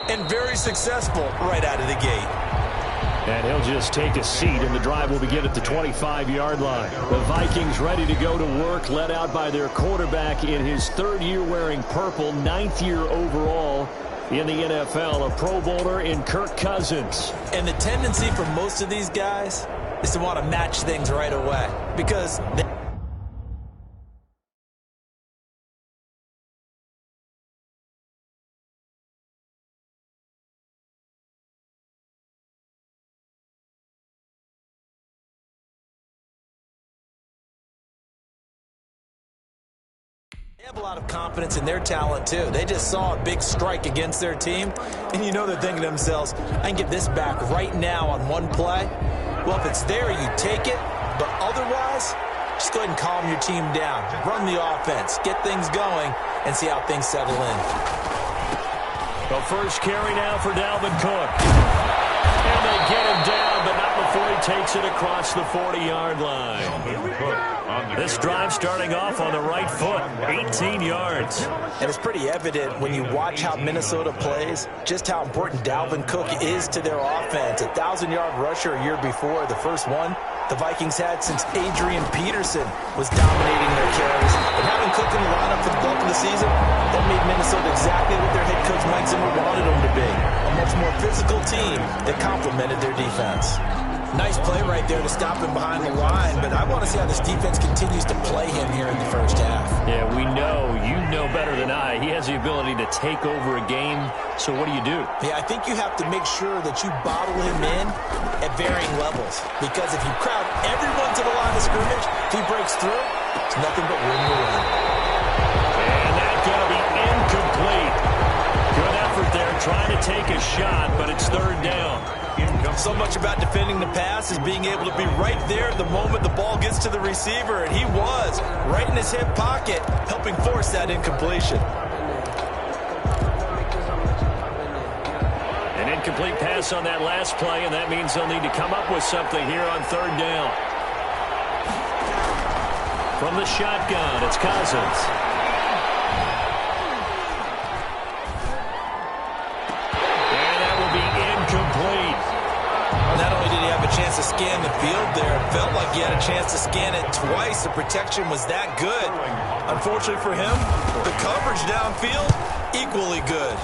and very successful right out of the gate. And he'll just take a seat, and the drive will begin at the 25-yard line. The Vikings ready to go to work, led out by their quarterback in his third year wearing purple, ninth year overall in the NFL, a Pro Bowler in Kirk Cousins. And the tendency for most of these guys is to want to match things right away because they have a lot of confidence in their talent, too. They just saw a big strike against their team, and you know they're thinking to themselves, I can get this back right now on one play. Well, if it's there, you take it, but otherwise, just go ahead and calm your team down. Run the offense, get things going, and see how things settle in. The first carry now for Dalvin Cook. And they get him down, but not before he takes it across the 40-yard line. This drive starting off on the right foot, 18 yards. And it's pretty evident when you watch how Minnesota plays, just how important Dalvin Cook is to their offense. 1,000-yard rusher a year before, the first one the Vikings had since Adrian Peterson was dominating their carries. And having Cook in the lineup for the bulk of the season, that made Minnesota exactly what their head coach Mike Zimmer wanted them to be. A much more physical team that complemented their defense. Nice play right there to stop him behind the line, but I want to see how this defense continues to play him here in the first half. Yeah, we know, you know better than I, he has the ability to take over a game, so what do? Yeah, I think you have to make sure that you bottle him in at varying levels, because if you crowd everyone to the line of scrimmage, if he breaks through, it's nothing but room to run. And that's going to be incomplete. Good effort there, trying to take a shot, but it's third down. So much about defending the pass is being able to be right there the moment the ball gets to the receiver, and he was right in his hip pocket, helping force that incompletion. An incomplete pass on that last play, and that means they'll need to come up with something here on third down. From the shotgun, it's Cousins. And that will be incomplete. Not only did he have a chance to scan the field there, it felt like he had a chance to scan it twice. The protection was that good. Unfortunately for him, the coverage downfield, equally good.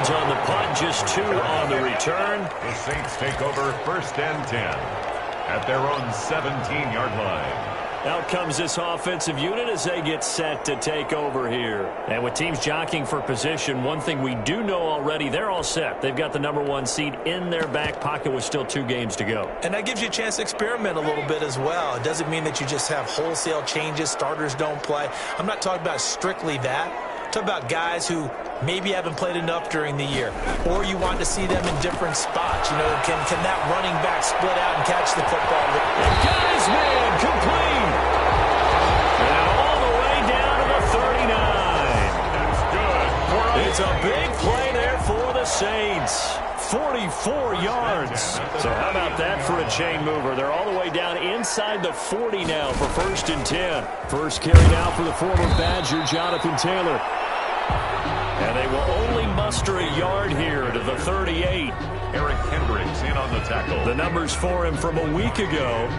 On the punt, just 2 on the return. The Saints take over first and 10 at their own 17-yard line. Out comes this offensive unit as they get set to take over here. And with teams jockeying for position, one thing we do know already, they're all set. They've got the #1 seed in their back pocket with still 2 games to go. And that gives you a chance to experiment a little bit as well. It doesn't mean that you just have wholesale changes, starters don't play. I'm not talking about strictly that. I'm talking about guys who maybe haven't played enough during the year, or you want to see them in different spots. You know, can that running back split out and catch the football? And guys, man, complete. And all the way down to the 39. That's good. It's a big play there for the Saints. 44 yards. So how about that for a chain mover? They're all the way down inside the 40 now for first and 10. First carry now for the former Badger, Jonathan Taylor. And they will only muster a yard here to the 38. Eric Hendricks in on the tackle. The numbers for him from a week ago.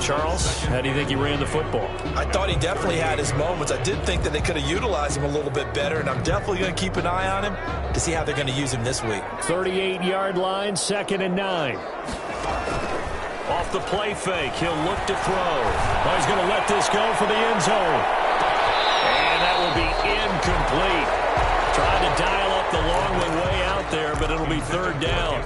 Charles, how do you think he ran the football? I thought he definitely had his moments. I did think that they could have utilized him a little bit better, and I'm definitely going to keep an eye on him to see how they're going to use him this week. 38-yard line, 2nd and 9. Off the play fake, he'll look to throw. Oh, he's going to let this go for the end zone. And that will be incomplete. Trying to dial up the long one way out there, but it'll be third down.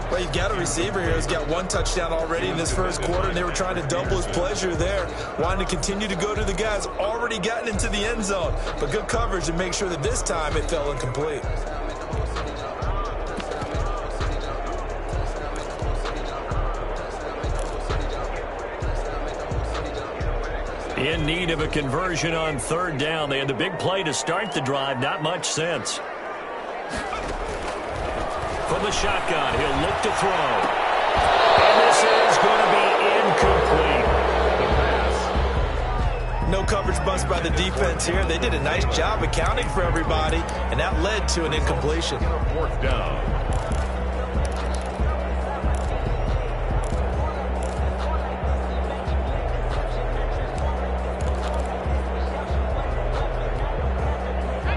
Well, you've got a receiver here who's got 1 touchdown already in this first quarter, and they were trying to double his pleasure there, wanting to continue to go to the guys already gotten into the end zone. But good coverage to make sure that this time it fell incomplete. In need of a conversion on third down. They had the big play to start the drive. Not much sense. From the shotgun, he'll look to throw. And this is going to be incomplete. No coverage bust by the defense here. They did a nice job accounting for everybody, and that led to an incompletion. Fourth down.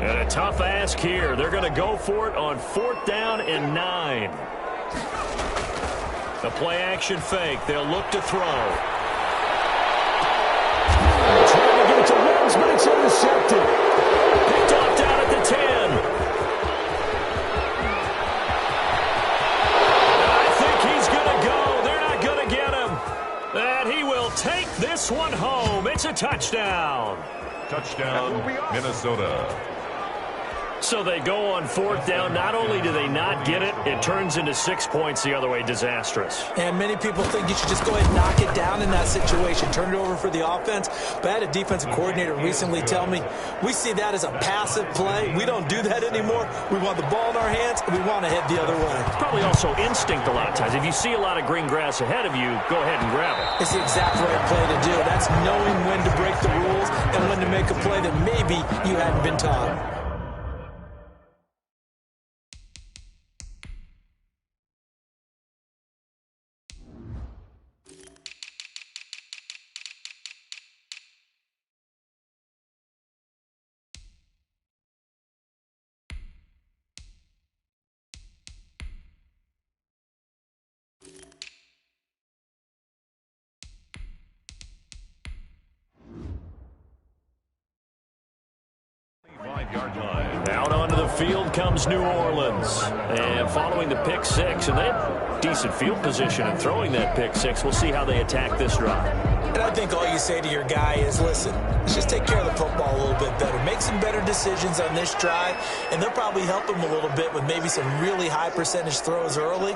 And a tough ask here. They're going to go for it on 4th down and 9. The play action fake. They'll look to throw. Trying to get it to Woods, but it's intercepted. Picked off down at the 10. I think he's going to go. They're not going to get him. And he will take this one home. It's a touchdown. Touchdown, Minnesota. So they go on 4th down. Not only do they not get it, it turns into 6 points the other way. Disastrous. And many people think you should just go ahead and knock it down in that situation. Turn it over for the offense. But I had a defensive coordinator recently tell me, we see that as a passive play. We don't do that anymore. We want the ball in our hands, and we want to head the other way. It's probably also instinct a lot of times. If you see a lot of green grass ahead of you, go ahead and grab it. It's the exact right play to do. That's knowing when to break the rules and when to make a play that maybe you hadn't been taught. Out onto the field comes New Orleans. And following the pick six, and they have decent field position in throwing that pick six. We'll see how they attack this drive. And I think all you say to your guy is, listen, let's just take care of the football a little bit better. Make some better decisions on this drive, and they'll probably help him a little bit with maybe some really high percentage throws early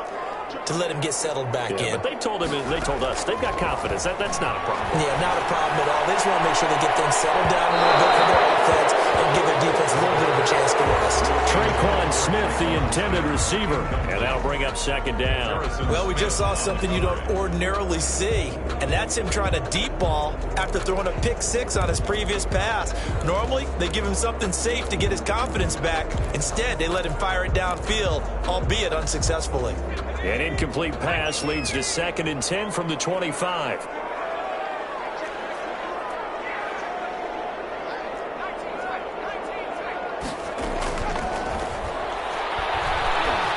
to let him get settled back in. But they told us, they've got confidence. That's not a problem. Yeah, not a problem at all. They just want to make sure they get things settled down a little bit for their offense and give their defense a little bit of a chance to rest. Traquan Smith, the intended receiver, and that'll bring up 2nd down. Well, we just saw something you don't ordinarily see, and that's him trying to deep ball after throwing a pick six on his previous pass. Normally, they give him something safe to get his confidence back. Instead, they let him fire it downfield, albeit unsuccessfully. An incomplete pass leads to 2nd and 10 from the 25.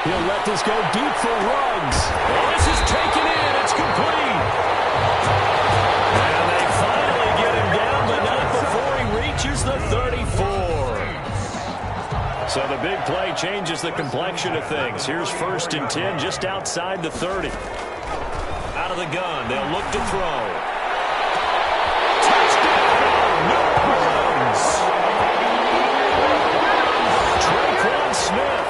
He'll let this go deep for Ruggs. Oh, this is taken in. It's complete. And they finally get him down, but not before he reaches the 34. So the big play changes the complexion of things. Here's 1st and 10 just outside the 30. Out of the gun. They'll look to throw. Touchdown! New Orleans! Traquan Smith,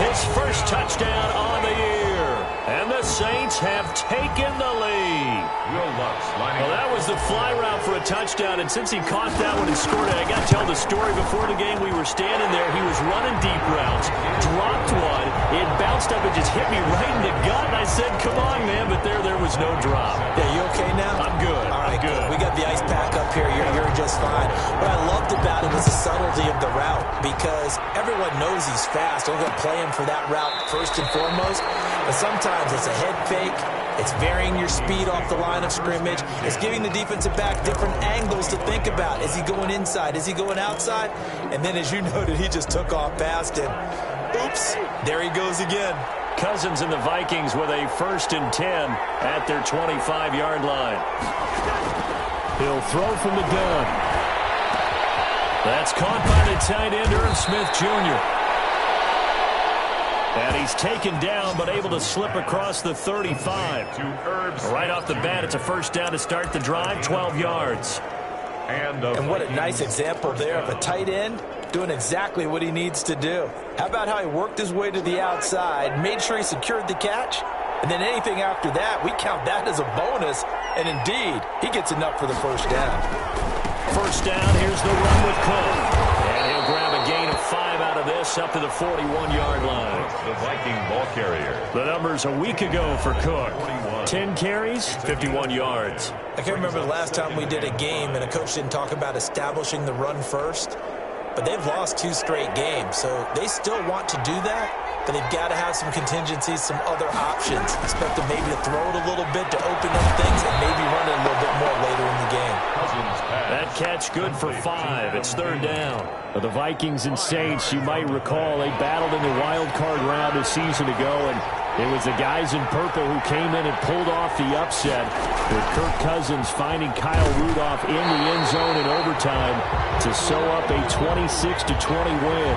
his first touchdown on the year. And the Saints have taken the lead. Well, that was the fly route for a touchdown, and since he caught that one and scored it, I got to tell the story. Before the game, we were standing there. He was running deep routes, dropped one. It bounced up and just hit me right in the gut, and I said, come on, man, but there was no drop. Yeah, you okay now? I'm good. All right, good. We got the ice pack up here. You're just fine. What I loved about it was the subtlety of the route, because everyone knows he's fast. They're going to play him for that route first and foremost, but sometimes it's a head fake. It's varying your speed off the line of scrimmage. It's giving the defensive back different angles to think about. Is he going inside? Is he going outside? And then, as you noted, he just took off past him. Oops, there he goes again. Cousins and the Vikings with a 1st and 10 at their 25-yard line. He'll throw from the gun. That's caught by the tight end, Irv Smith Jr. And he's taken down, but able to slip across the 35. Right off the bat, it's a 1st down to start the drive, 12 yards. And what a nice example there of a tight end doing exactly what he needs to do. How about how he worked his way to the outside, made sure he secured the catch, and then anything after that, we count that as a bonus. And indeed, he gets enough for the 1st down. 1st down, here's the run with Cook. And he'll grab a gain of 5 out of this this up to the 41-yard line. The Viking ball carrier. The numbers a week ago for Cook. 10 carries, 51 yards. I can't remember the last time we did a game and a coach didn't talk about establishing the run first. But they've lost 2 straight games, so they still want to do that. But they've got to have some contingencies, some other options. Expect them maybe to throw it a little bit to open up things and maybe run it a little bit more later in the game. That catch good for 5. It's 3rd down. The Vikings and Saints, you might recall, they battled in the wild card round a season ago, and it was the guys in purple who came in and pulled off the upset, with Kirk Cousins finding Kyle Rudolph in the end zone in overtime to sew up a 26-20 win.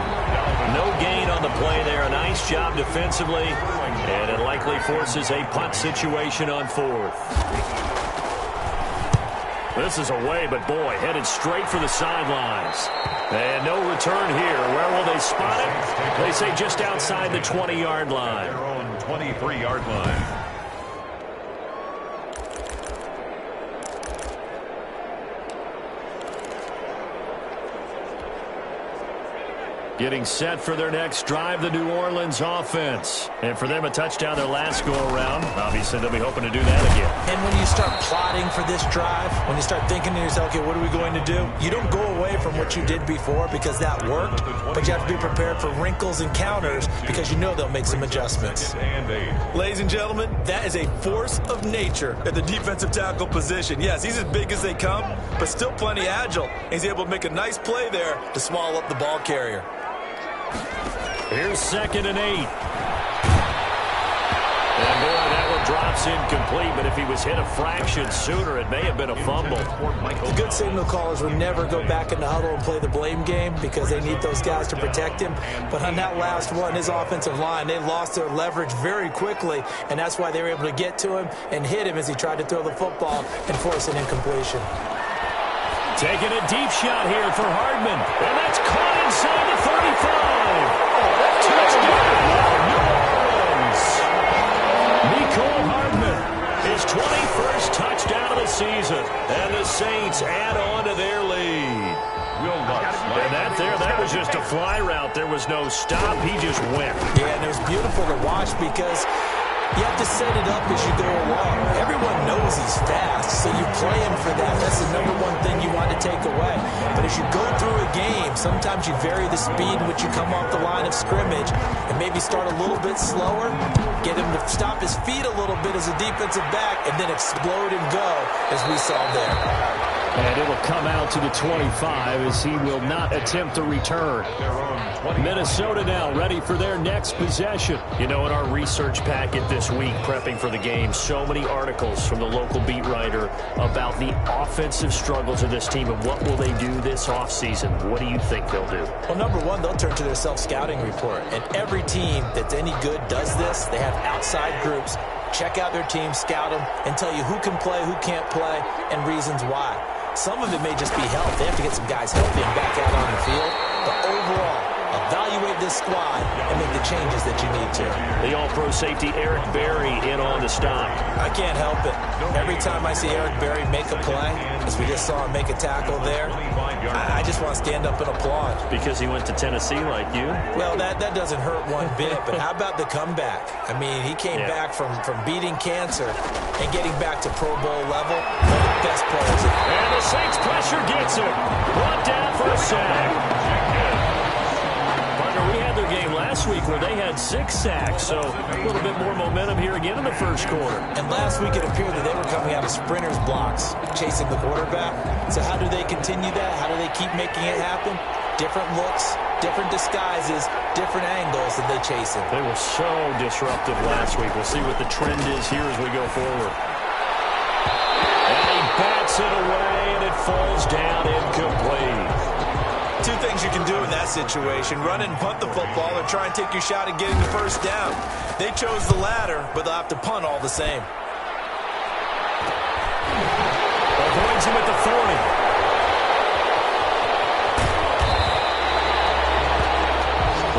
No gain on the play there. A nice job defensively, and it likely forces a punt situation on 4th. This is away, but boy, headed straight for the sidelines. And no return here. Where will they spot it? They say just outside the 20-yard line. Their own 23-yard line. Getting set for their next drive, the New Orleans offense. And for them, a touchdown their last go-around. Obviously, they'll be hoping to do that again. And when you start plotting for this drive, when you start thinking to yourself, okay, what are we going to do? You don't go away from what you did before because that worked, but you have to be prepared for wrinkles and counters because you know they'll make some adjustments. Ladies and gentlemen, that is a force of nature at the defensive tackle position. Yes, he's as big as they come, but still plenty agile. He's able to make a nice play there to swallow up the ball carrier. Here's 2nd and 8. And boy, that one drops incomplete, but if he was hit a fraction sooner, it may have been a fumble. The good signal callers will never go back in the huddle and play the blame game because they need those guys to protect him. But on that last one, his offensive line, they lost their leverage very quickly, and that's why they were able to get to him and hit him as he tried to throw the football and force an incompletion. Taking a deep shot here for Hardman, and that's caught inside the 35. Touchdown, New Orleans. Mecole Hardman, his 21st touchdown of the season, and the Saints add on to their lead. And that was just a fly route. There was no stop. He just went. Yeah, and it was beautiful to watch because you have to set it up as you go along. Everyone knows he's fast, so you play him for that. That's the number one thing you want to take away. But as you go through a game, sometimes you vary the speed in which you come off the line of scrimmage and maybe start a little bit slower, get him to stop his feet a little bit as a defensive back, and then explode and go, as we saw there. And it'll come out to the 25 as he will not attempt to return. Minnesota now ready for their next possession. You know, in our research packet this week, prepping for the game, so many articles from the local beat writer about the offensive struggles of this team and what will they do this offseason. What do you think they'll do? Well, number one, they'll turn to their self-scouting report. And every team that's any good does this. They have outside groups. Check out their team, scout them, and tell you who can play, who can't play, and reasons why. Some of it may just be health. They have to get some guys healthy and back out on the field. But overall, evaluate this squad and make the changes that you need to. The all-pro safety Eric Berry in on the stop. I can't help it. Every time I see Eric Berry make a play, as we just saw him make a tackle there, I just want to stand up and applaud. Because he went to Tennessee like you? Well, that doesn't hurt one bit, but how about the comeback? I mean, he came back from beating cancer and getting back to Pro Bowl level. One of the best players. And the Saints pressure gets him. Brought down for a sack. We had their game last week where they had 6 sacks, so a little bit more momentum here again in the first quarter. And last week it appeared that they were coming out of sprinters blocks, chasing the quarterback. So how do they continue that? How do they keep making it happen? Different looks, different disguises, different angles that they chase him. They were so disruptive last week. We'll see what the trend is here as we go forward. And he bats it away, and it falls down incomplete. Two things you can do in that situation: run and punt the football, or try and take your shot at getting the first down. They chose the latter, but they'll have to punt all the same. Avoids him at the 40.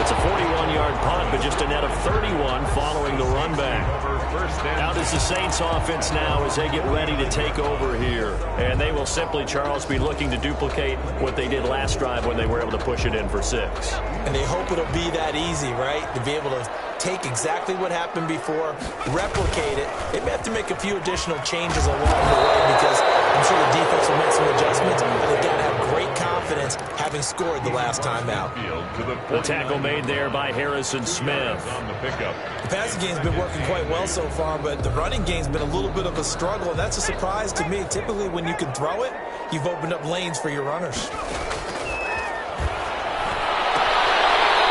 It's a 41-yard punt, but just a net of 31 following the run back. How does the Saints offense now as they get ready to take over here? And they will simply, Charles, be looking to duplicate what they did last drive when they were able to push it in for 6. And they hope it'll be that easy, right? To be able to take exactly what happened before, replicate it. They may have to make a few additional changes along the way because I'm sure the defense will make some adjustments, but they've got to have great confidence having scored the last time out. The tackle made there by Harrison Smith. The passing game's been working quite well so far, but the running game's been a little bit of a struggle, and that's a surprise to me. Typically, when you can throw it, you've opened up lanes for your runners.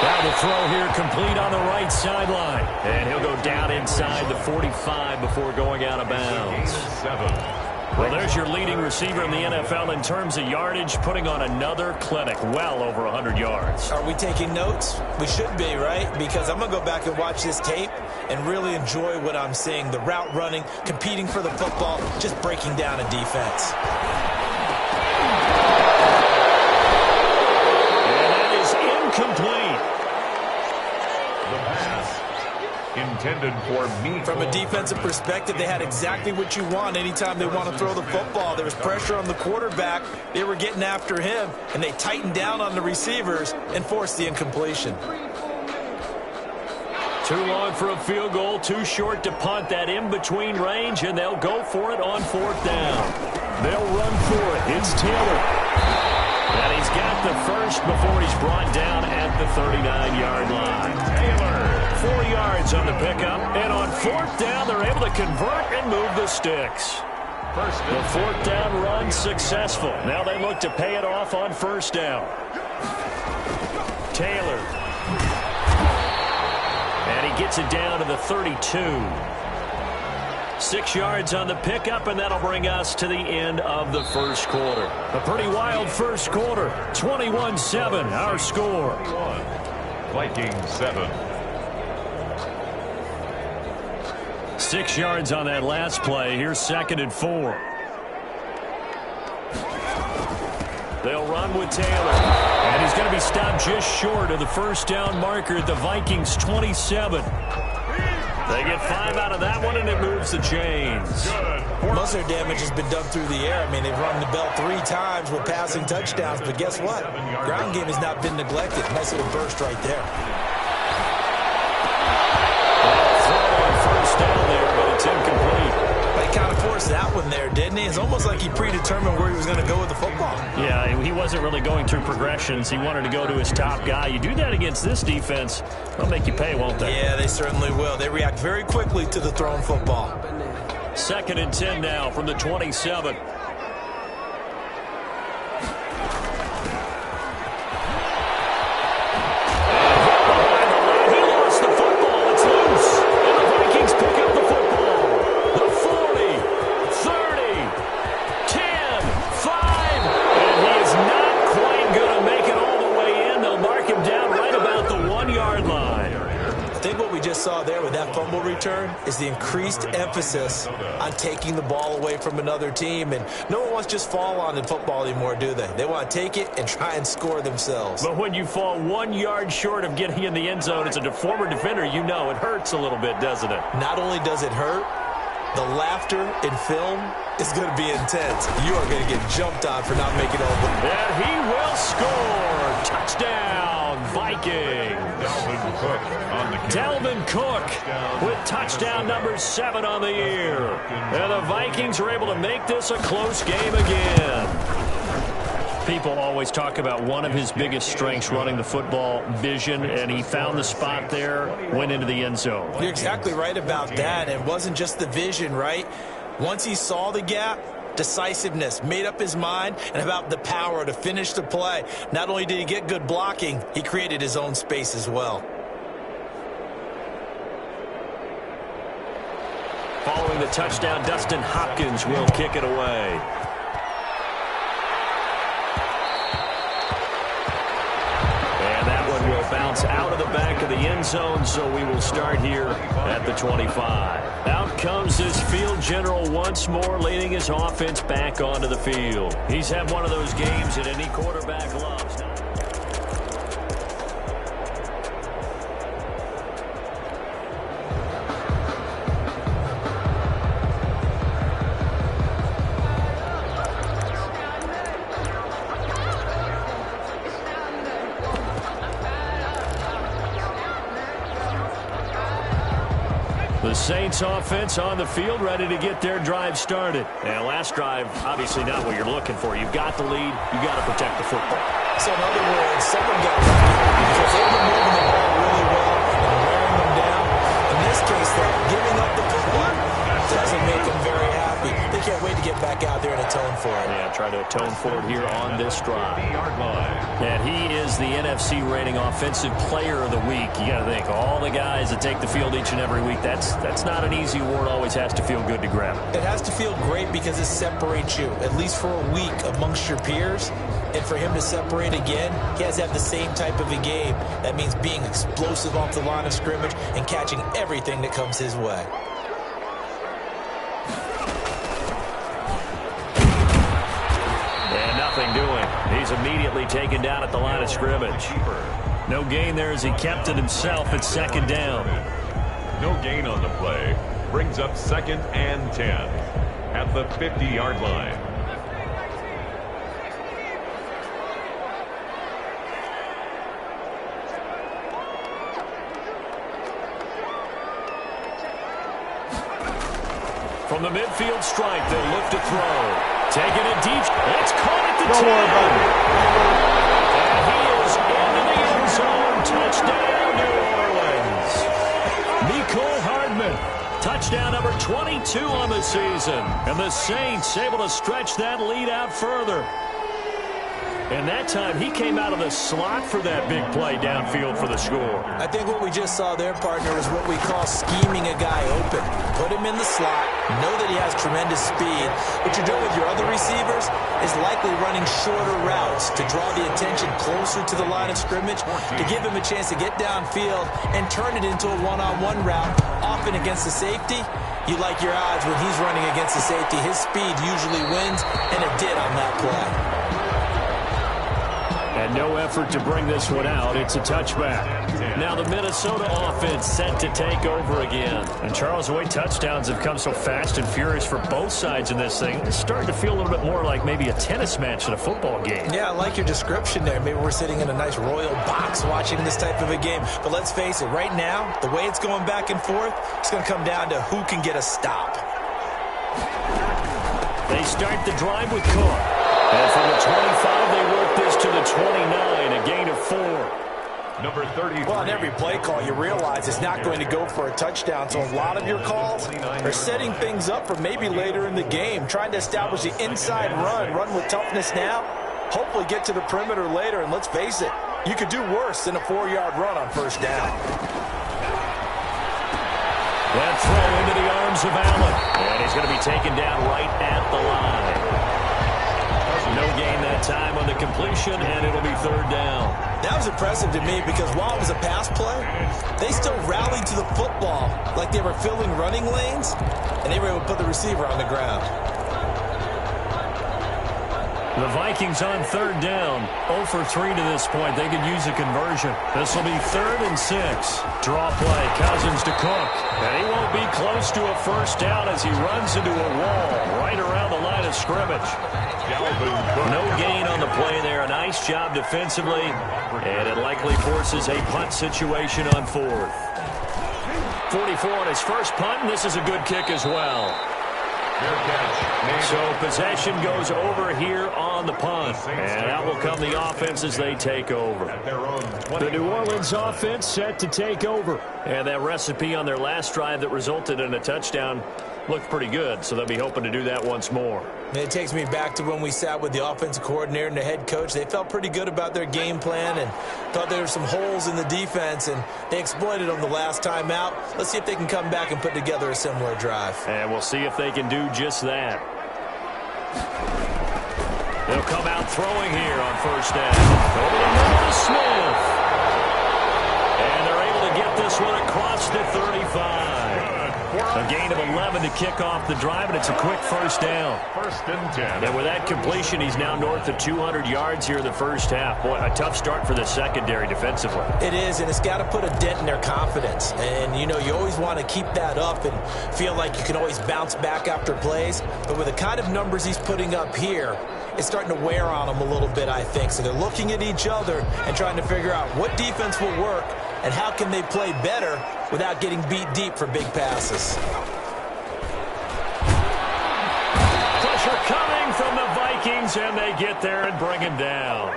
Now the throw here complete on the right sideline. And he'll go down inside the 45 before going out of bounds. Well, there's your leading receiver in the NFL in terms of yardage, putting on another clinic, well over 100 yards. Are we taking notes? We should be, right? Because I'm going to go back and watch this tape and really enjoy what I'm seeing. The route running, competing for the football, just breaking down a defense. And that is incomplete. Intended for me. From a defensive perspective, they had exactly what you want anytime they want to throw the football. There was pressure on the quarterback. They were getting after him, and they tightened down on the receivers and forced the incompletion. Too long for a field goal, too short to punt. That in-between range, and they'll go for it on 4th down. They'll run for it. It's Taylor. And he's got the first before he's brought down at the 39-yard line. Taylor. 4 yards on the pickup, and on 4th down, they're able to convert and move the sticks. The 4th down run successful. Now they look to pay it off on 1st down. Taylor. And he gets it down to the 32. 6 yards on the pickup, and that'll bring us to the end of the first quarter. A pretty wild first quarter. 21-7, our score. Vikings 7. 6 yards on that last play. Here's 2nd and 4. They'll run with Taylor. And he's going to be stopped just short of the 1st down marker at the Vikings 27. They get 5 out of that one, and it moves the chains. Most of their damage has been done through the air. I mean, they've run the bell 3 times with passing touchdowns, but guess what? Ground game has not been neglected. Nice little burst right there. First down there, but it's incomplete. But he kind of forced that one there, didn't he? It's almost like he predetermined where he was going to go with the football. Yeah, he wasn't really going through progressions. He wanted to go to his top guy. You do that against this defense, they'll make you pay, won't they? Yeah, they certainly will. They react very quickly to the thrown football. 2nd and 10 now from the 27. Saw there with that fumble return is the increased emphasis on taking the ball away from another team, and no one wants to just fall on in football anymore, do they? They want to take it and try and score themselves. But when you fall 1 yard short of getting in the end zone as a former defender, you know it hurts a little bit, doesn't it? Not only does it hurt, the laughter in film is going to be intense. You are going to get jumped on for not making over. And he will score. Touchdown, Vikings. Dalvin Cook with touchdown number 7 on the year. And the Vikings are able to make this a close game again. People always talk about one of his biggest strengths, running the football, vision, and he found the spot there, went into the end zone. You're exactly right about that. It wasn't just the vision, right? Once he saw the gap, decisiveness, made up his mind, and about the power to finish the play. Not only did he get good blocking, he created his own space as well. Following the touchdown, Dustin Hopkins will kick it away. And that one will bounce out of the back of the end zone, so we will start here at the 25. Out comes this field general once more, leading his offense back onto the field. He's had one of those games that any quarterback loves. The Saints offense on the field, ready to get their drive started. And last drive, obviously not what you're looking for. You've got the lead. You've got to protect the football. So in other words, someone got lucky because they were moving the ball really well and wearing them down. In this case, though, giving up the football doesn't make them very happy. They can't wait to get back out there and atone for it. Yeah, try to atone for it here on this drive. And he is the NFC rating offensive player of the week. You got to think, all the guys that take the field each and every week, that's not an easy award. Always has to feel good to grab it. It has to feel great because it separates you, at least for a week, amongst your peers. And for him to separate again, he has to have the same type of a game. That means being explosive off the line of scrimmage and catching everything that comes his way. And nothing doing. He's immediately taken down at the line of scrimmage. No gain there as he kept it himself at second down. No gain on the play. Brings up 2nd and 10 at the 50-yard line. From the midfield stripe, they look to throw. Taking it deep. It's caught at the 10. And he is into the end zone. Touchdown, New Orleans. Mecole Hardman. Touchdown number 22 on the season. And the Saints able to stretch that lead out further. And that time, he came out of the slot for that big play downfield for the score. I think what we just saw there, partner, is what we call scheming a guy open. Put him in the slot, know that he has tremendous speed. What you're doing with your other receivers is likely running shorter routes to draw the attention closer to the line of scrimmage, to give him a chance to get downfield and turn it into a one-on-one route, often against the safety. You like your odds when he's running against the safety. His speed usually wins, and it did on that play. And no effort to bring this one out. It's a touchback. Now the Minnesota offense set to take over again. And Charles, the way touchdowns have come so fast and furious for both sides in this thing, it's starting to feel a little bit more like maybe a tennis match in a football game. Yeah, I like your description there. Maybe we're sitting in a nice royal box watching this type of a game. But let's face it, right now, the way it's going back and forth, it's going to come down to who can get a stop. They start the drive with Cook. And from the 25, they work this to the 29, a gain of 4. Number 30. Well, on every play call, you realize it's not going to go for a touchdown. So a lot of your calls are setting things up for maybe later in the game, trying to establish the inside run with toughness now, hopefully get to the perimeter later. And let's face it, you could do worse than a 4-yard run on first down. That throw into the arms of Allen. And he's going to be taken down right at the line. No gain that time on the completion, and it'll be third down. That was impressive to me because while it was a pass play, they still rallied to the football like they were filling running lanes, and they were able to put the receiver on the ground. The Vikings on third down, 0 for 3 to this point. They could use a conversion. This will be 3rd and 6. Draw play, Cousins to Cook. And he won't be close to a first down as he runs into a wall right around the line of scrimmage. No gain on the play there. A nice job defensively. And it likely forces a punt situation on 4th. 44 on his first punt, and this is a good kick as well. So possession goes over here on the punt. And out will come the offense as they take over. The New Orleans offense set to take over. And that recipe on their last drive that resulted in a touchdown looked pretty good, so they'll be hoping to do that once more. It takes me back to when we sat with the offensive coordinator and the head coach. They felt pretty good about their game plan and thought there were some holes in the defense, and they exploited them the last time out. Let's see if they can come back and put together a similar drive. And we'll see if they can do just that. They'll come out throwing here on first down. Over the middle to Smith. And they're able to get this one across the 35. A gain of 11 to kick off the drive, and it's a quick first down. 1st and 10. And with that completion, he's now north of 200 yards here in the first half. Boy, a tough start for the secondary defensively. It is, and it's got to put a dent in their confidence. And, you know, you always want to keep that up and feel like you can always bounce back after plays. But with the kind of numbers he's putting up here, it's starting to wear on them a little bit, I think. So they're looking at each other and trying to figure out what defense will work and how can they play better without getting beat deep for big passes. Pressure coming from the Vikings, and they get there and bring him down.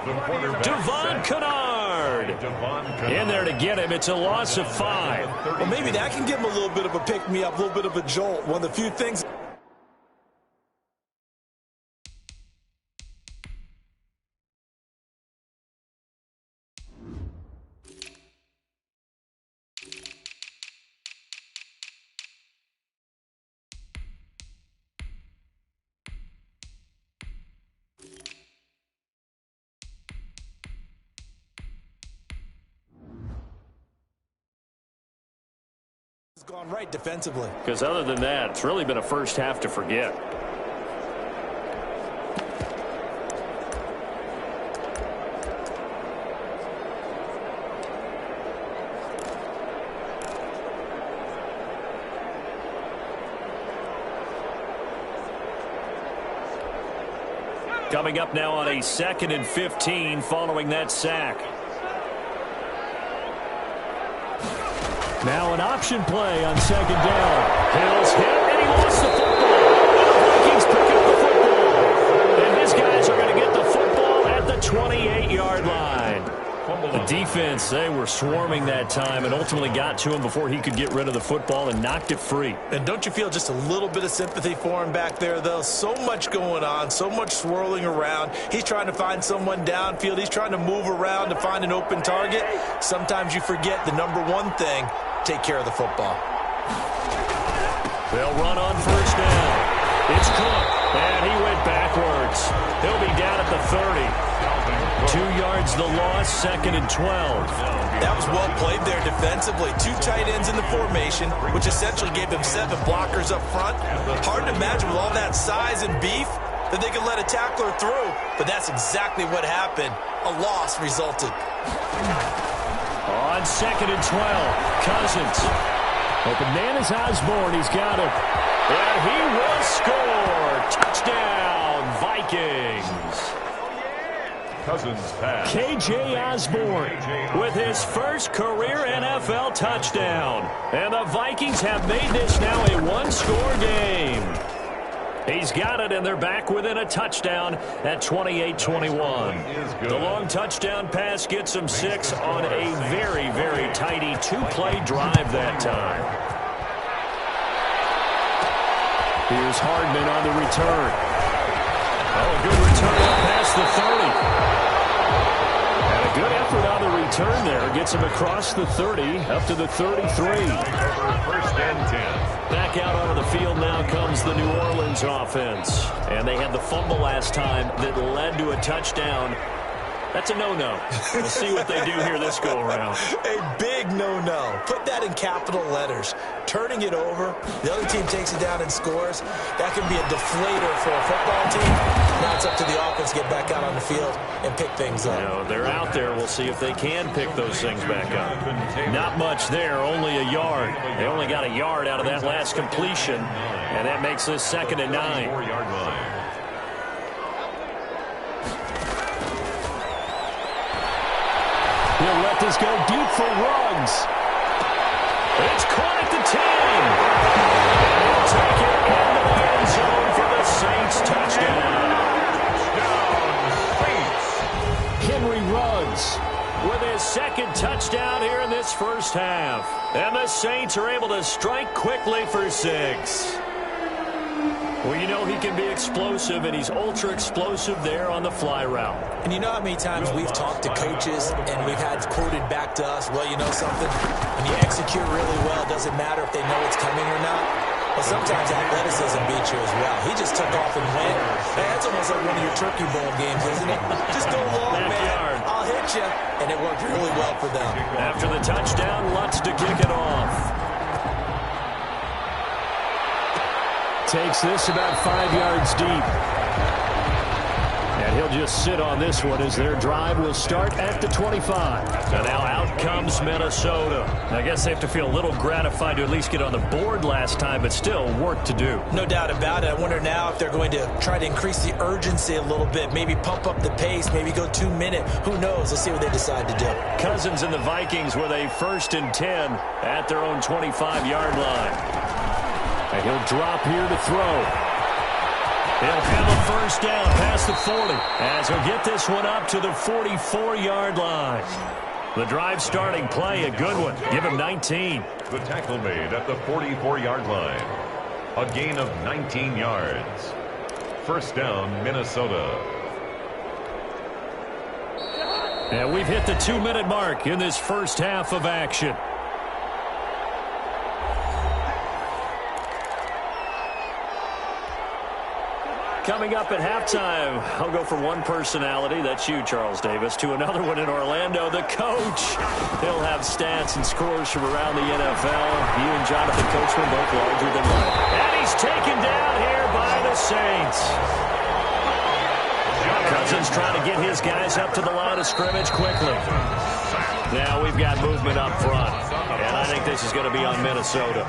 Devon Kennard in there to get him. It's a loss of 5. Well, maybe that can give him a little bit of a pick-me-up, a little bit of a jolt. One of the few things... gone right defensively. Because other than that, it's really been a first half to forget. Coming up now on a 2nd and 15 following that sack. Now an option play on 2nd down. Hill's hit, and he lost the football. The Vikings pick up the football. And his guys are going to get the football at the 28-yard line. The defense, they were swarming that time and ultimately got to him before he could get rid of the football and knocked it free. And don't you feel just a little bit of sympathy for him back there, though? So much going on, so much swirling around. He's trying to find someone downfield. He's trying to move around to find an open target. Sometimes you forget the number one thing: take care of the football. They'll run on 1st down. It's Cook, and he went backwards. He'll be down at the 30. 2 yards the loss, 2nd and 12. That was well played there defensively. 2 tight ends in the formation, which essentially gave them 7 blockers up front. Hard to imagine with all that size and beef that they could let a tackler through, but that's exactly what happened. A loss resulted. On 2nd and 12, Cousins. Open man is Osborne. He's got it. And he will score. Touchdown, Vikings. Cousins pass. K.J. Osborne with his first career NFL touchdown. And the Vikings have made this now a 1-score game. He's got it, and they're back within a touchdown at 28-21. The long touchdown pass gets him 6 on a very, very tidy 2-play drive that time. Here's Hardman on the return. Oh, a good return up past the 30. And a good effort on the return there. Gets him across the 30, up to the 33. 1st and 10. Back out onto the field now comes the New Orleans offense. And they had the fumble last time that led to a touchdown. That's a no-no. We'll see what they do here this go-around. A big no-no. Put that in capital letters. Turning it over, the other team takes it down and scores. That can be a deflator for a football team. Now it's up to the offense to get back out on the field and pick things up. You know, they're out there. We'll see if they can pick those things back up. Not much there, only a yard. They only got a yard out of that last completion, and that makes this 2nd and 9. 4-yard line. He'll let this go deep for Ruggs. It's caught at the 10. And he'll take it into the end zone for the Saints touchdown. Henry Ruggs with his 2nd touchdown here in this first half. And the Saints are able to strike quickly for 6. Well, you know he can be explosive, and he's ultra-explosive there on the fly route. And you know how many times we've talked to coaches and we've had quoted back to us, well, you know something? When you execute really well, it doesn't matter if they know it's coming or not. Well, sometimes athleticism beats you as well. He just took off and went. Hey, that's almost like one of your Turkey Bowl games, isn't it? Just go long, man. I'll hit you. And it worked really well for them. After the touchdown, Lutz to kick it off. Takes this about 5 yards deep. And he'll just sit on this one as their drive will start at the 25. And now out comes Minnesota. I guess they have to feel a little gratified to at least get on the board last time, but still work to do. No doubt about it. I wonder now if they're going to try to increase the urgency a little bit, maybe pump up the pace, maybe go 2 minute. Who knows? Let's see what they decide to do. Cousins and the Vikings with a 1st and 10 at their own 25-yard line. And he'll drop here to throw. He'll have a 1st down past the 40 as he'll get this one up to the 44-yard line. The drive starting play, a good one. Give him 19. The tackle made at the 44-yard line. A gain of 19 yards. 1st down, Minnesota. And we've hit the 2-minute mark in this first half of action. Coming up at halftime, I'll go from one personality, that's you, Charles Davis, to another one in Orlando, the coach. He'll have stats and scores from around the NFL. You and Jonathan Coachman both larger than life. And he's taken down here by the Saints. Cousins trying to get his guys up to the line of scrimmage quickly. Now we've got movement up front, and I think this is going to be on Minnesota.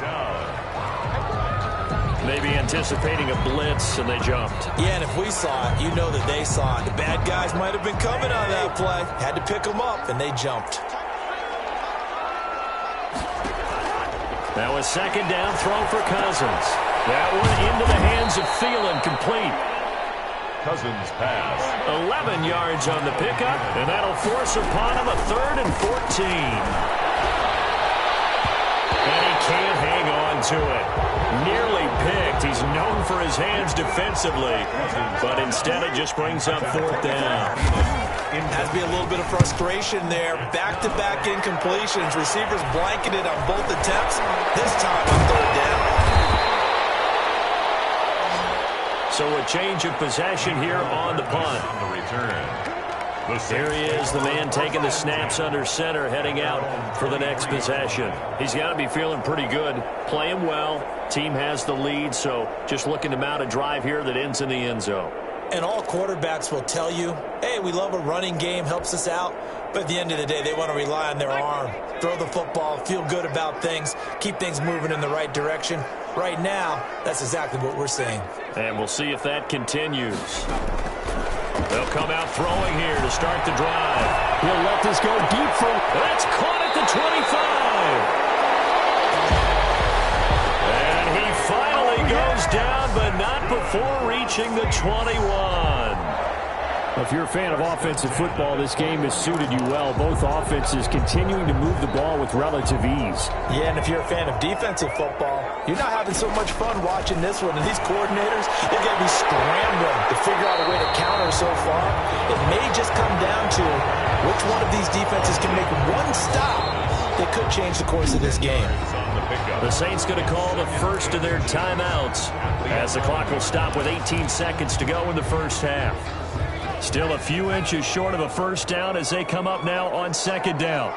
Maybe anticipating a blitz, and they jumped. Yeah, and if we saw it, you know that they saw it. The bad guys might have been coming on that play. Had to pick them up, and they jumped. Now a 2nd down throw for Cousins. That one into the hands of Thielen, complete. Cousins pass. 11 yards on the pickup, and that'll force upon him a 3rd and 14. And he can't hang on to it. Nearly picked. He's known for his hands defensively, but instead it just brings up 4th down. Has to be a little bit of frustration there. Back-to-back incompletions. Receivers blanketed on both attempts. This time on 3rd down. So a change of possession here on the punt. On the return. Here he is, the man taking the snaps under center, heading out for the next possession. He's got to be feeling pretty good, playing well. Team has the lead, so just looking to mount a drive here that ends in the end zone. And all quarterbacks will tell you, hey, we love a running game, helps us out. But at the end of the day, they want to rely on their arm. Throw the football, feel good about things, keep things moving in the right direction. Right now, that's exactly what we're seeing. And we'll see if that continues. They'll come out throwing here to start the drive. He'll let this go deep for... That's caught at the 25. And he finally goes down, but not before reaching the 21. If you're a fan of offensive football, this game has suited you well. Both offenses continuing to move the ball with relative ease. Yeah, and if you're a fan of defensive football, you're not having so much fun watching this one. And these coordinators, they're going to be scrambling to figure out a way to counter so far. It may just come down to which one of these defenses can make one stop that could change the course of this game. The Saints going to call the first of their timeouts as the clock will stop with 18 seconds to go in the first half. Still a few inches short of a 1st down as they come up now on 2nd down.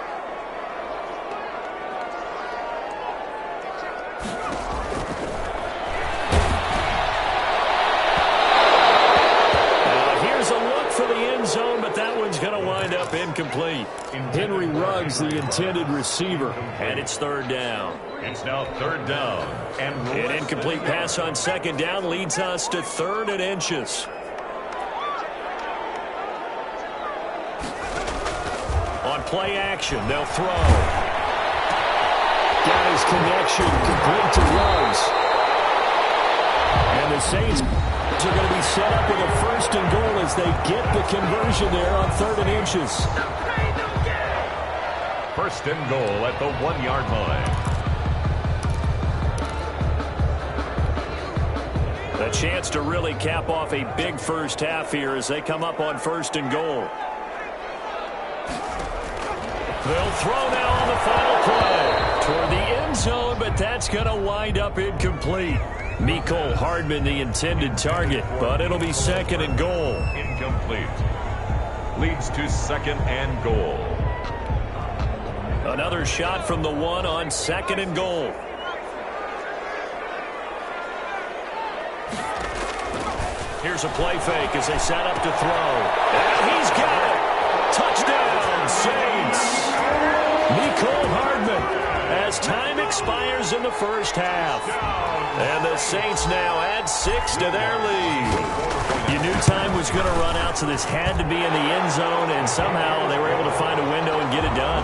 Here's a look for the end zone, but that one's going to wind up incomplete. Henry Ruggs, the intended receiver, and it's 3rd down. It's now 3rd down. And an incomplete pass on 2nd down leads us to 3rd and inches. On play action, they'll throw. Got his connection complete to Ruggs. And the Saints are going to be set up with a 1st and goal as they get the conversion there on 3rd and inches. 1st and goal at the 1-yard line. A chance to really cap off a big first half here as they come up on 1st and goal. They'll throw now on the final play toward the end zone, but that's going to wind up incomplete. Mecole Hardman, the intended target, but it'll be 2nd and goal. Incomplete. Leads to 2nd and goal. Another shot from the 1 on 2nd and goal. Here's a play fake as they set up to throw. And he's got it. Touchdown, Saints. Mecole Hardman as time expires in the first half. And the Saints now add 6 to their lead. You knew time was going to run out, so this had to be in the end zone, and somehow they were able to find a window and get it done.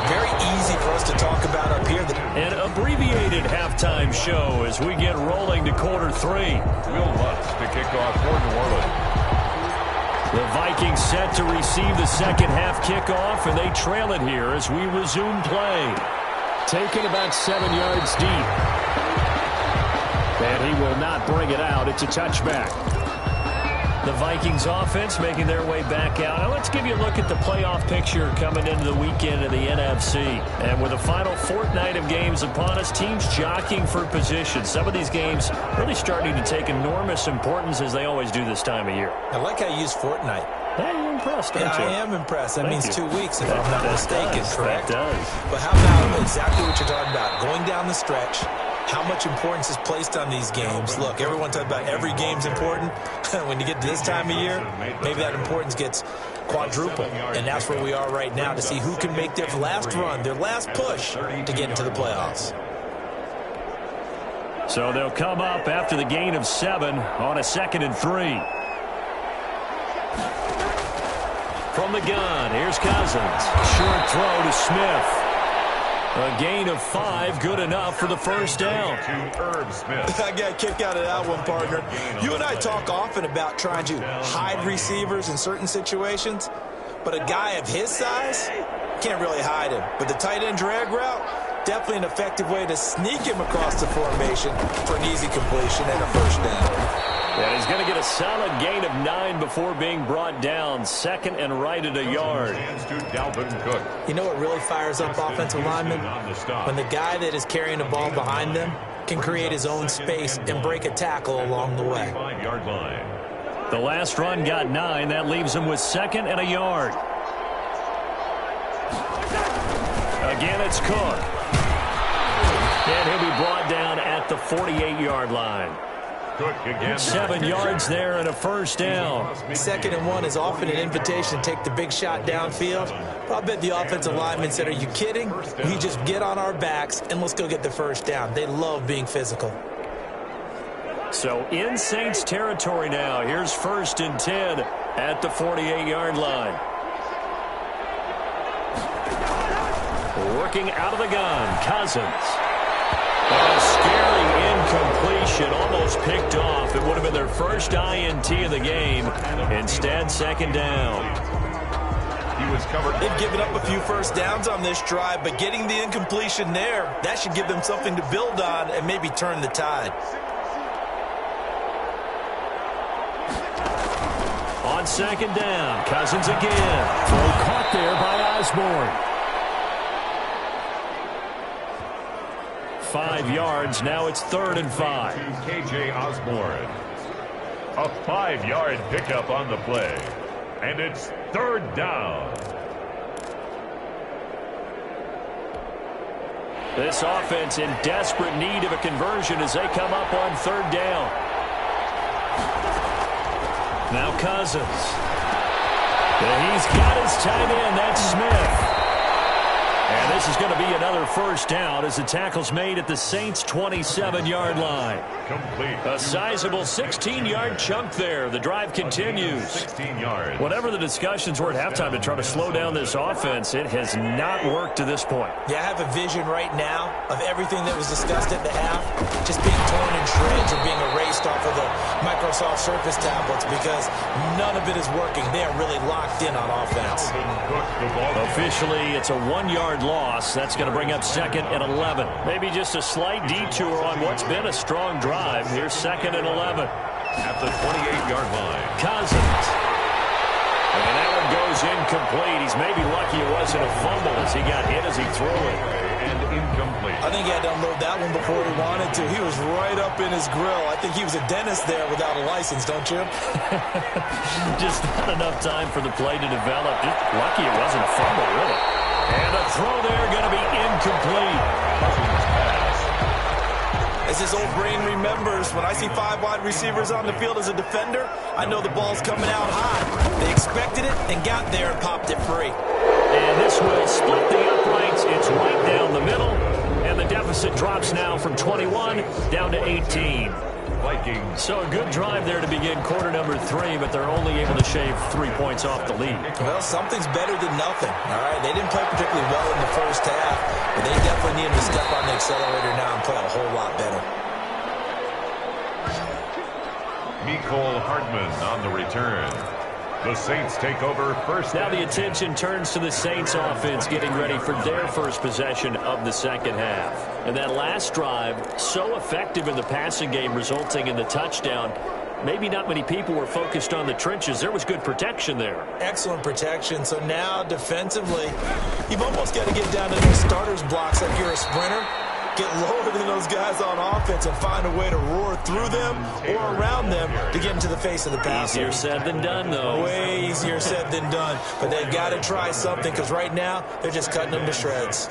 Very easy for us to talk about up here. An abbreviated halftime show as we get rolling to quarter 3. Will Lutz to kick off for New Orleans. The Vikings set to receive the second half kickoff, and they trail it here as we resume play. Taken about 7 yards deep. And he will not bring it out. It's a touchback. The Vikings offense making their way back out. Now let's give you a look at the playoff picture coming into the weekend of the NFC. And with the final fortnight of games upon us, teams jockeying for position. Some of these games really starting to take enormous importance as they always do this time of year. I like how you use fortnight. Hey, you're impressed, aren't you? I am impressed. That means 2 weeks, if That I'm not mistaken, does. correct? That does. But how about exactly what you're talking about? Going down the stretch, how much importance is placed on these games. Look, everyone talks about every game's important. When you get to this time of year, maybe that importance gets quadrupled. And that's where we are right now to see who can make their last run, their last push to get into the playoffs. So they'll come up after the gain of 7 on a 2nd and 3. From the gun, here's Cousins. Short throw to Smith. A gain of 5, good enough for the first down. I got a kick out of that one, partner. You and I talk often about trying to hide receivers in certain situations, but a guy of his size can't really hide him. But the tight end drag route, definitely an effective way to sneak him across the formation for an easy completion and a first down. And he's going to get a solid gain of 9 before being brought down. 2nd and right at a yard. You know what really fires up offensive linemen? When the guy that is carrying the ball behind them can create his own space and break a tackle along the way. The last run got 9. That leaves him with 2nd and a yard. Again, it's Cook. And he'll be brought down at the 48-yard line. 7 yards there and a first down. 2nd and 1 is often an invitation to take the big shot downfield. But I bet the offensive lineman said, are you kidding? We just get on our backs and let's go get the first down. They love being physical. So in Saints territory now. Here's 1st and 10 at the 48-yard line. Working out of the gun, Cousins. A scary incompletion, almost picked off. It would have been their first INT of the game. Instead, 2nd down. He was covered. They've given up a few first downs on this drive, but getting the incompletion there, that should give them something to build on and maybe turn the tide. On 2nd down, Cousins again. Throw caught there by Osborne. 5 yards. Now it's 3rd and 5. KJ Osborne. A 5-yard pickup on the play. And it's 3rd down. This offense in desperate need of a conversion as they come up on 3rd down. Now Cousins. And he's got his tight end. That's Smith. And this is going to be another first down as the tackle's made at the Saints' 27-yard line. Complete. A sizable 16-yard chunk there. The drive continues. 16 yards. Whatever the discussions were at halftime to try to slow down this offense, it has not worked to this point. Yeah, I have a vision right now of everything that was discussed at the half just being torn in shreds or being erased off of the Microsoft Surface tablets because none of it is working. They are really locked in on offense. Officially, it's a 1-yard loss. That's going to bring up 2nd and 11. Maybe just a slight detour on what's been a strong drive. Here's 2nd and 11. At the 28-yard line. Cousins. And that one goes incomplete. He's maybe lucky it wasn't a fumble as he got hit as he threw it. And incomplete. I think he had to unload that one before he wanted to. He was right up in his grill. I think he was a dentist there without a license, don't you? Just not enough time for the play to develop. Just lucky it wasn't a fumble, really. And a throw there going to be incomplete. As his old brain remembers, when I see 5 wide receivers on the field as a defender, I know the ball's coming out high. They expected it and got there and popped it free. And this will split the uprights. It's right down the middle. And the deficit drops now from 21 down to 18. Vikings. So a good drive there to begin quarter number 3, but they're only able to shave 3 points off the lead. Well, something's better than nothing, all right? They didn't play particularly well in the first half, but they definitely need to step on the accelerator now and play a whole lot better. Mecole Hardman on the return. The Saints take over first. Now the attention turns to the Saints offense getting ready for their first possession of the second half. And that last drive, so effective in the passing game, resulting in the touchdown. Maybe not many people were focused on the trenches. There was good protection there. Excellent protection. So now defensively, you've almost got to get down to these starters blocks like you're a sprinter. Get lower than those guys on offense and find a way to roar through them or around them to get into the face of the passer. Easier said than done, though. Way easier said than done. But they've got to try something because right now they're just cutting them to shreds.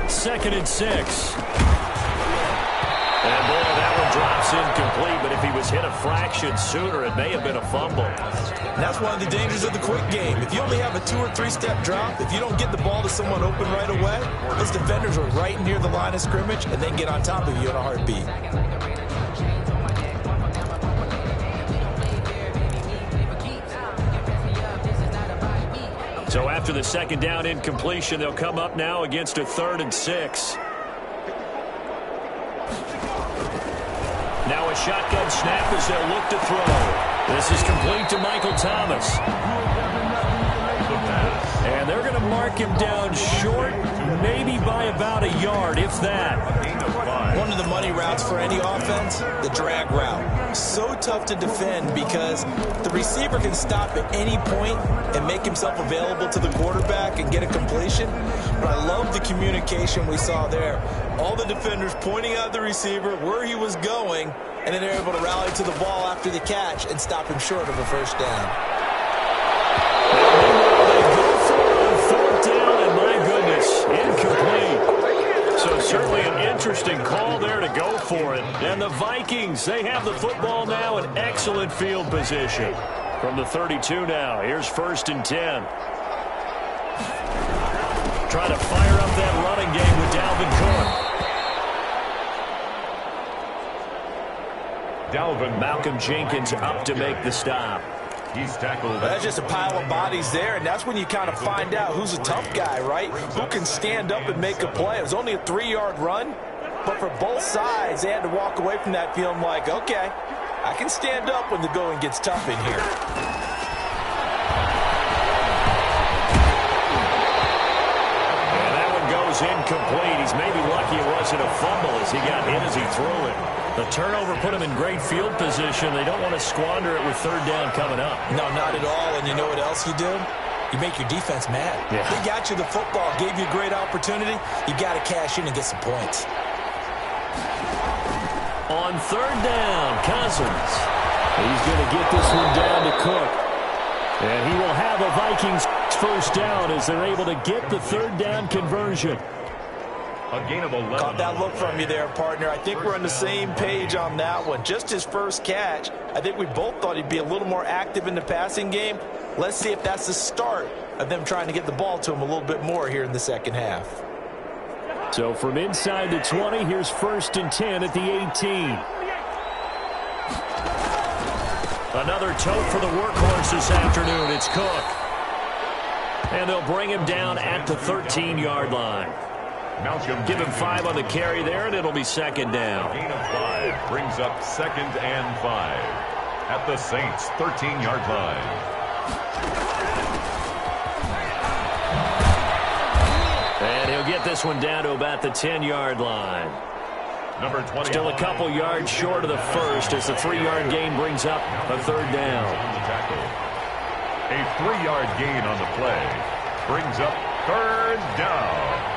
Second and 6. And, boy, that one drops incomplete, but if he was hit a fraction sooner, it may have been a fumble. And that's one of the dangers of the quick game. If you only have a 2- or 3-step drop, if you don't get the ball to someone open right away, those defenders are right near the line of scrimmage, and they get on top of you in a heartbeat. So after the second down incompletion, they'll come up now against a 3rd and 6. Now a shotgun snap as they'll look to throw. This is complete to Michael Thomas. And they're going to mark him down short, maybe by about a yard, if that. One of the money routes for any offense, the drag route. So tough to defend because the receiver can stop at any point and make himself available to the quarterback and get a completion. But I love the communication we saw there. All the defenders pointing at the receiver where he was going, and then they're able to rally to the ball after the catch and stop him short of a first down. They go for it on 4th down, and my goodness, incomplete. So certainly an interesting call there to go for it. And the Vikings, they have the football now in excellent field position. From the 32 now, here's 1st and 10. Try to fire up that running game with Dalvin Cook. Malcolm Jenkins up to make the stop. He's tackled. That's just a pile of bodies there, and that's when you kind of find out who's a tough guy, right? Who can stand up and make a play. It was only a 3-yard run, but for both sides, they had to walk away from that feeling like, okay, I can stand up when the going gets tough in here. And that one goes incomplete. He's maybe lucky it wasn't a fumble as he got hit as he threw it. The turnover put him in great field position. They don't want to squander it with 3rd down coming up. No, not at all. And you know what else you do? You make your defense mad. Yeah. They got you the football, gave you a great opportunity. You got to cash in and get some points. On 3rd down, Cousins. He's going to get this one down to Cook. And he will have a Vikings first down as they're able to get the 3rd down conversion. A gain of 11. Caught that look from you there, partner. I think we're on the same page on that one. Just his first catch. I think we both thought he'd be a little more active in the passing game. Let's see if that's the start of them trying to get the ball to him a little bit more here in the second half. So from inside the 20, here's 1st and 10 at the 18. Another tote for the workhorse this afternoon. It's Cook. And they'll bring him down at the 13-yard line. Give him 5 on the carry there, and it'll be 2nd down. Gain of 5 brings up 2nd and 5 at the Saints' 13-yard line. And he'll get this one down to about the 10-yard line. Number 20. Still a couple yards short of the first as the 3-yard gain brings up a 3rd down. A 3-yard gain on the play brings up 3rd down.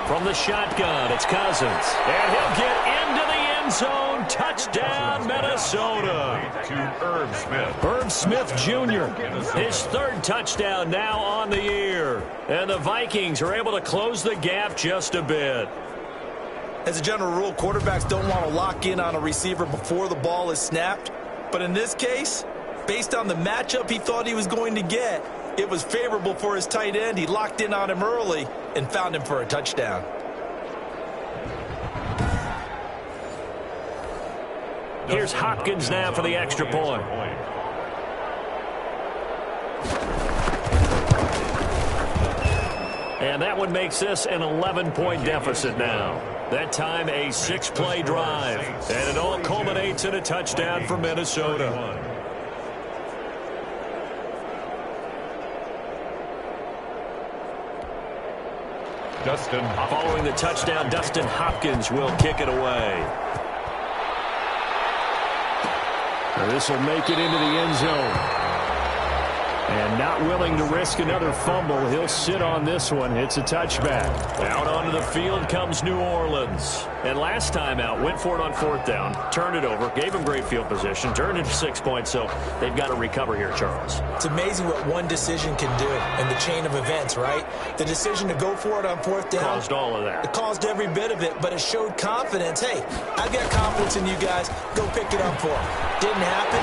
From the shotgun, it's Cousins. And he'll get into the end zone. Touchdown, Minnesota. To Herb Smith. Herb Smith Jr., his third touchdown now on the year. And the Vikings are able to close the gap just a bit. As a general rule, quarterbacks don't want to lock in on a receiver before the ball is snapped. But in this case, based on the matchup he thought he was going to get, it was favorable for his tight end. He locked in on him early and found him for a touchdown. Here's Hopkins now for the extra point. And that one makes this an 11-point deficit now. That time a 6-play drive. And it all culminates in a touchdown for Minnesota. Following the touchdown, Dustin Hopkins will kick it away. This will make it into the end zone. And not willing to risk another fumble, he'll sit on this one. It's a touchback. Out onto the field comes New Orleans. And last time out, went for it on fourth down, turned it over, gave him great field position, turned it to 6 points, so they've got to recover here, Charles. It's amazing what one decision can do in the chain of events, right? The decision to go for it on fourth down. Caused all of that. It caused every bit of it, but it showed confidence. Hey, I've got confidence in you guys. Go pick it up for them. Didn't happen.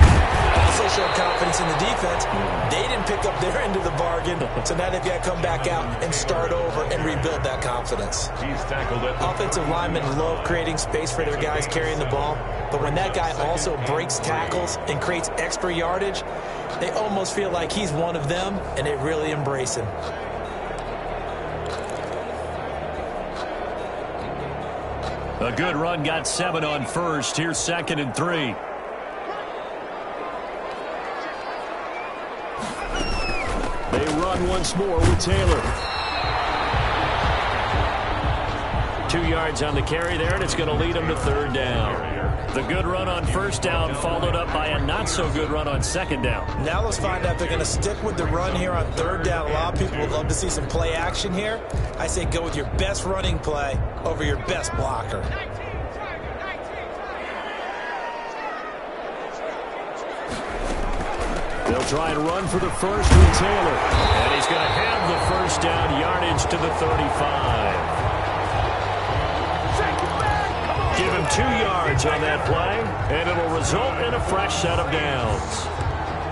Also showed confidence in the defense. They didn't pick up their end of the bargain, so now they've got to come back out and start over and rebuild that confidence. He's tackled it. Offensive linemen love creating space for their guys carrying the ball, but when that guy also breaks tackles and creates extra yardage, they almost feel like he's one of them, and they really embrace him. A good run, got 7 on first. Here's 2nd and 3. They run once more with Taylor. 2 yards on the carry there, and it's going to lead them to 3rd down. The good run on 1st down followed up by a not-so-good run on 2nd down. Now let's find out if they're going to stick with the run here on 3rd down. A lot of people would love to see some play action here. I say go with your best running play over your best blocker. They'll try and run for the first with Taylor. And he's going to have the 1st down, yardage to the 35. Give him 2 yards on that play, and it'll result in a fresh set of downs.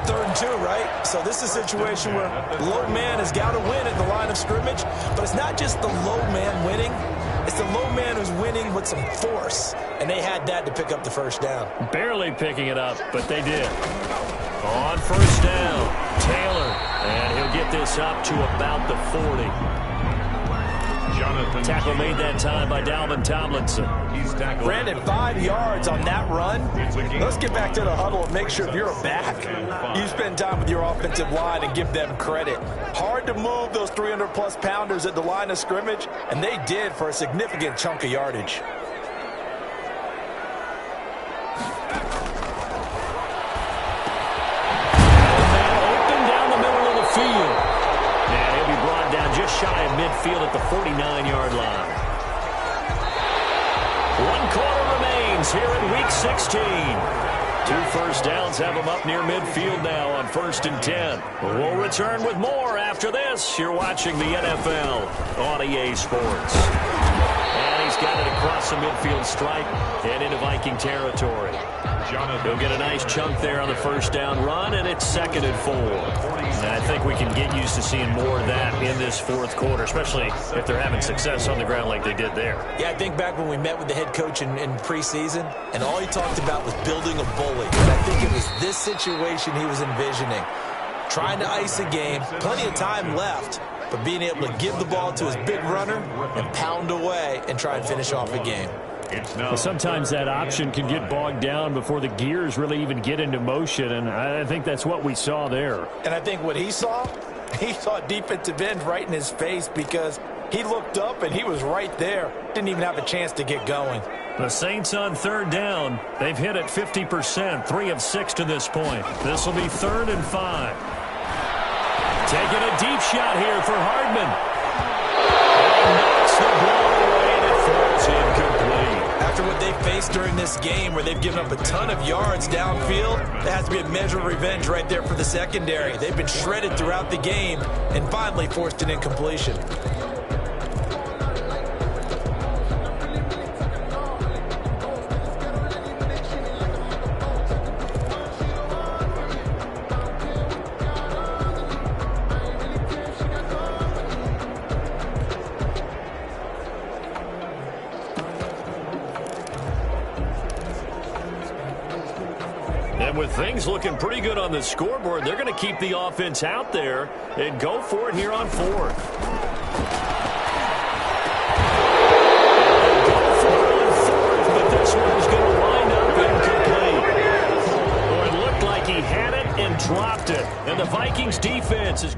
3rd and 2, right? So this is a situation where the low man has got to win at the line of scrimmage, but it's not just the low man winning. It's the low man who's winning with some force, and they had that to pick up the 1st down. Barely picking it up, but they did. On 1st down, Taylor, and he'll get this up to about the 40. Tackle made that time by Dalvin Tomlinson. Brandon, 5 yards on that run. Let's get back to the huddle and make sure if you're a back, you spend time with your offensive line and give them credit. Hard to move those 300-plus pounders at the line of scrimmage, and they did for a significant chunk of yardage. Shy of midfield at the 49-yard line. 1 quarter remains here in Week 16. 2 1st downs have them up near midfield now on 1st and 10. We'll return with more after this. You're watching the NFL on EA Sports. And he's got it across the midfield stripe and into Viking territory. He'll get a nice chunk there on the 1st down run, and it's 2nd and 4. And I think we can get used to seeing more of that in this 4th quarter, especially if they're having success on the ground like they did there. Yeah, I think back when we met with the head coach in preseason, and all he talked about was building a bully. And I think it was this situation he was envisioning. Trying to ice a game, plenty of time left, but being able to give the ball to his big runner and pound away and try and finish off a game. Well, sometimes that option can get bogged down before the gears really even get into motion, and I think that's what we saw there. And I think what he saw defensive end right in his face because he looked up and he was right there. Didn't even have a chance to get going. The Saints on 3rd down. They've hit it 50%, 3 of 6 to this point. This will be 3rd and 5. Taking a deep shot here for Hardman. And knocks the ball away. twice during this game where they've given up a ton of yards downfield. That has to be a measure of revenge right there for the secondary. They've been shredded throughout the game and finally forced an incompletion. And with things looking pretty good on the scoreboard, they're going to keep the offense out there and go for it here on fourth. They go for it on fourth, but this one's going to wind up incomplete. Boy, it looked like he had it and dropped it. And the Vikings defense is...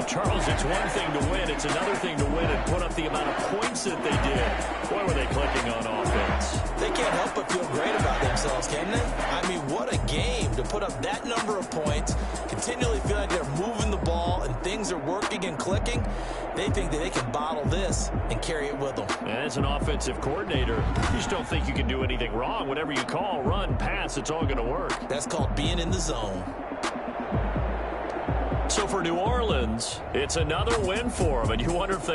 Charles, it's one thing to win. It's another thing to win and put up the amount of points that they did. Boy, were they clicking on offense. They can't help but feel great about themselves, can they? I mean, what a game to put up that number of points, continually feel like they're moving the ball and things are working and clicking. They think that they can bottle this and carry it with them. And as an offensive coordinator, you just don't think you can do anything wrong. Whatever you call, run, pass, it's all going to work. That's called being in the zone. So for New Orleans, it's another win for them, and you wonder if they...